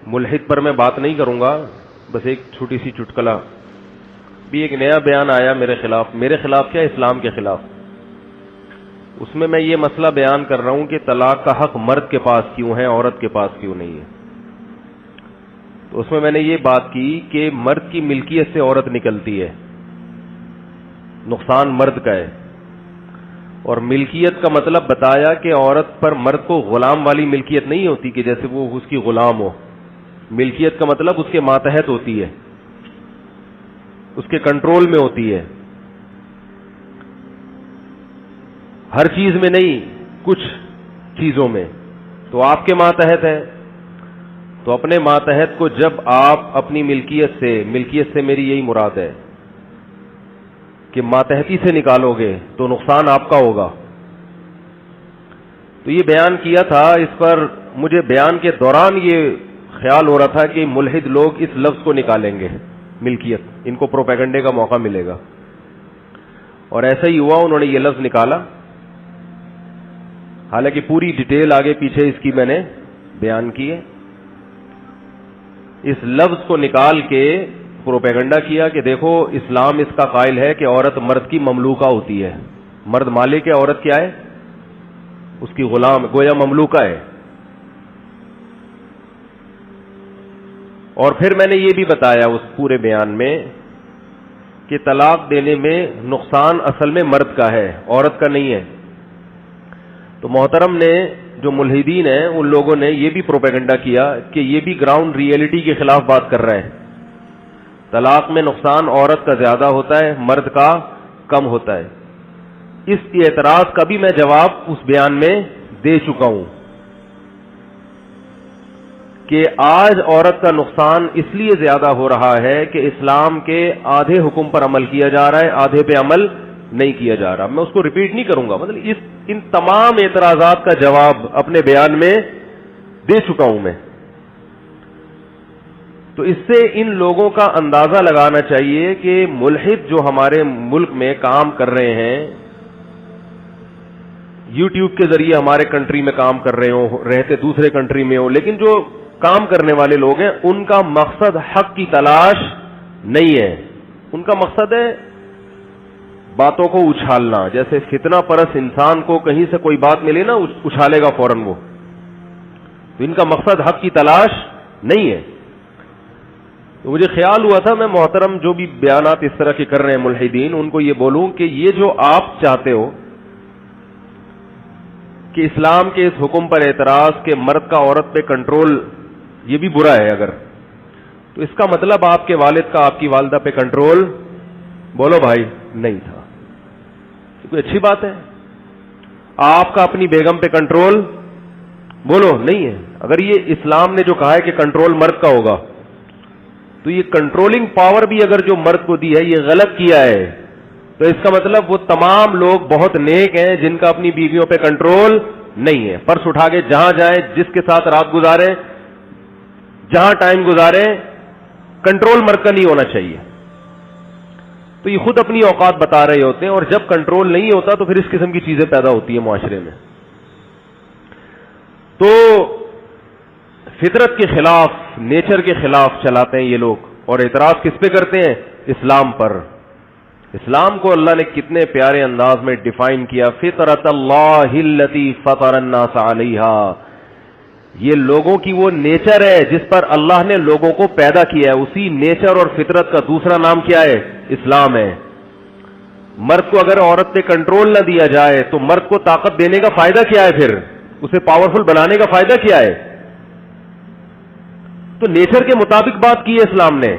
ملحد پر میں بات نہیں کروں گا, بس ایک چھوٹی سی چٹکلا. بھی ایک نیا بیان آیا میرے خلاف کیا, اسلام کے خلاف. اس میں میں یہ مسئلہ بیان کر رہا ہوں کہ طلاق کا حق مرد کے پاس کیوں ہے, عورت کے پاس کیوں نہیں ہے. تو اس میں نے یہ بات کی کہ مرد کی ملکیت سے عورت نکلتی ہے, نقصان مرد کا ہے. اور ملکیت کا مطلب بتایا کہ عورت پر مرد کو غلام والی ملکیت نہیں ہوتی کہ جیسے وہ اس کی غلام ہو. ملکیت کا مطلب اس کے ماتحت ہوتی ہے, اس کے کنٹرول میں ہوتی ہے, ہر چیز میں نہیں, کچھ چیزوں میں. تو آپ کے ماتحت ہے, تو اپنے ماتحت کو جب آپ اپنی ملکیت سے میری یہی مراد ہے کہ ماتحتی سے نکالو گے تو نقصان آپ کا ہوگا. تو یہ بیان کیا تھا, اس پر مجھے بیان کے دوران یہ خیال ہو رہا تھا کہ ملحد لوگ اس لفظ کو نکالیں گے, ملکیت, ان کو پروپیگنڈے کا موقع ملے گا. اور ایسا ہی ہوا, انہوں نے یہ لفظ نکالا. حالانکہ پوری ڈیٹیل آگے پیچھے اس کی میں نے بیان کی ہے. اس لفظ کو نکال کے پروپیگنڈا کیا کہ دیکھو اسلام اس کا قائل ہے کہ عورت مرد کی مملوکہ ہوتی ہے. مرد مالک ہے, عورت کیا ہے, اس کی غلام, گویا مملوکہ ہے. اور پھر میں نے یہ بھی بتایا اس پورے بیان میں کہ طلاق دینے میں نقصان اصل میں مرد کا ہے, عورت کا نہیں ہے. تو محترم نے جو ملحدین ہیں ان لوگوں نے یہ بھی پروپیگنڈا کیا کہ یہ بھی گراؤنڈ ریئلٹی کے خلاف بات کر رہے ہیں. طلاق میں نقصان عورت کا زیادہ ہوتا ہے, مرد کا کم ہوتا ہے. اس اعتراض کا بھی میں جواب اس بیان میں دے چکا ہوں کہ آج عورت کا نقصان اس لیے زیادہ ہو رہا ہے کہ اسلام کے آدھے حکم پر عمل کیا جا رہا ہے, آدھے پہ عمل نہیں کیا جا رہا. میں اس کو ریپیٹ نہیں کروں گا, مطلب ان تمام اعتراضات کا جواب اپنے بیان میں دے چکا ہوں میں. تو اس سے ان لوگوں کا اندازہ لگانا چاہیے کہ ملحد جو ہمارے ملک میں کام کر رہے ہیں, یوٹیوب کے ذریعے ہمارے کنٹری میں کام کر رہے ہوں, رہتے دوسرے کنٹری میں ہوں, لیکن جو کام کرنے والے لوگ ہیں ان کا مقصد حق کی تلاش نہیں ہے. ان کا مقصد ہے باتوں کو اچھالنا. جیسے فتنہ پرست انسان کو کہیں سے کوئی بات ملے نا, اچھالے گا فوراً وہ. تو ان کا مقصد حق کی تلاش نہیں ہے. تو مجھے خیال ہوا تھا میں محترم جو بھی بیانات اس طرح کے کر رہے ہیں ملحدین, ان کو یہ بولوں کہ یہ جو آپ چاہتے ہو کہ اسلام کے اس حکم پر اعتراض کہ مرد کا عورت پہ کنٹرول, یہ بھی برا ہے اگر, تو اس کا مطلب آپ کے والد کا آپ کی والدہ پہ کنٹرول, بولو بھائی, نہیں تھا. کوئی اچھی بات ہے. آپ کا اپنی بیگم پہ کنٹرول, بولو, نہیں ہے. اگر یہ اسلام نے جو کہا ہے کہ کنٹرول مرد کا ہوگا, تو یہ کنٹرولنگ پاور بھی اگر جو مرد کو دی ہے یہ غلط کیا ہے, تو اس کا مطلب وہ تمام لوگ بہت نیک ہیں جن کا اپنی بیویوں پہ کنٹرول نہیں ہے. پرس اٹھا کے جہاں جائیں, جس کے ساتھ رات گزاریں, جہاں ٹائم گزاریں, کنٹرول مرد کا نہیں ہونا چاہیے. تو یہ خود اپنی اوقات بتا رہے ہوتے ہیں, اور جب کنٹرول نہیں ہوتا تو پھر اس قسم کی چیزیں پیدا ہوتی ہیں معاشرے میں. تو فطرت کے خلاف, نیچر کے خلاف چلاتے ہیں یہ لوگ, اور اعتراض کس پہ کرتے ہیں, اسلام پر. اسلام کو اللہ نے کتنے پیارے انداز میں ڈیفائن کیا, فطرت اللہ التی فطر الناس علیہا. یہ لوگوں کی وہ نیچر ہے جس پر اللہ نے لوگوں کو پیدا کیا ہے. اسی نیچر اور فطرت کا دوسرا نام کیا ہے, اسلام ہے. مرد کو اگر عورت پہ کنٹرول نہ دیا جائے تو مرد کو طاقت دینے کا فائدہ کیا ہے, پھر اسے پاورفل بنانے کا فائدہ کیا ہے. تو نیچر کے مطابق بات کی ہے اسلام نے.